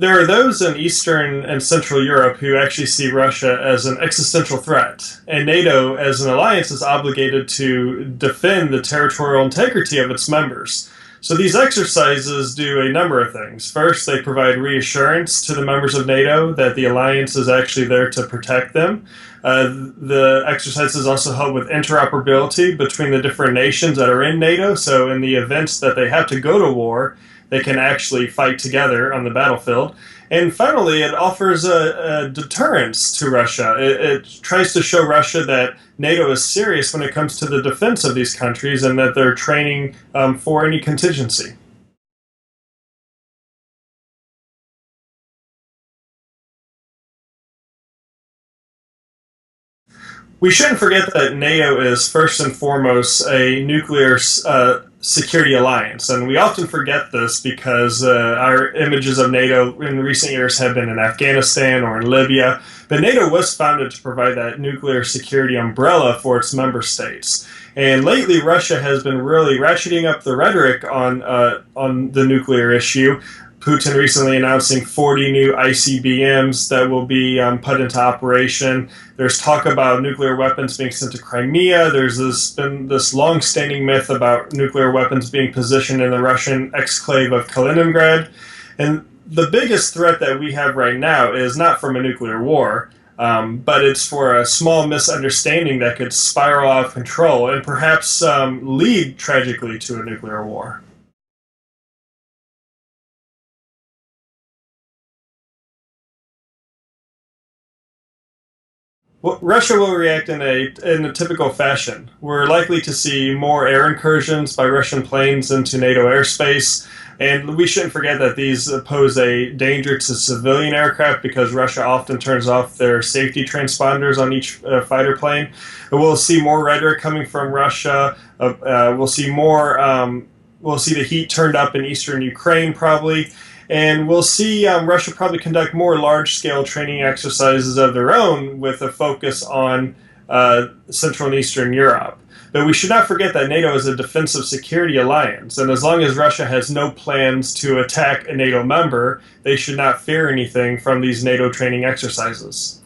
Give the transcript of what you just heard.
There are those in Eastern and Central Europe who actually see Russia as an existential threat, and NATO as an alliance is obligated to defend the territorial integrity of its members. So these exercises do a number of things. First, they provide reassurance to the members of NATO that the alliance is actually there to protect them. The exercises also help with interoperability between the different nations that are in NATO, so in the events that they have to go to war, they can actually fight together on the battlefield. And finally, it offers a deterrence to Russia. It tries to show Russia that NATO is serious when it comes to the defense of these countries and that they're training for any contingency. We shouldn't forget that NATO is first and foremost a nuclear security alliance, and we often forget this because our images of NATO in recent years have been in Afghanistan or in Libya, but NATO was founded to provide that nuclear security umbrella for its member states. And lately, Russia has been really ratcheting up the rhetoric on the nuclear issue. Putin recently announcing 40 new ICBMs that will be put into operation. There's talk about nuclear weapons being sent to Crimea. There's been this long-standing myth about nuclear weapons being positioned in the Russian exclave of Kaliningrad. And the biggest threat that we have right now is not from a nuclear war, but it's for a small misunderstanding that could spiral out of control and perhaps lead tragically to a nuclear war. Well, Russia will react in a typical fashion. We're likely to see more air incursions by Russian planes into NATO airspace, and we shouldn't forget that these pose a danger to civilian aircraft because Russia often turns off their safety transponders on each fighter plane. And we'll see more rhetoric coming from Russia. We'll see more. We'll see the heat turned up in eastern Ukraine probably. And we'll see Russia probably conduct more large-scale training exercises of their own with a focus on Central and Eastern Europe. But we should not forget that NATO is a defensive security alliance, and as long as Russia has no plans to attack a NATO member, they should not fear anything from these NATO training exercises.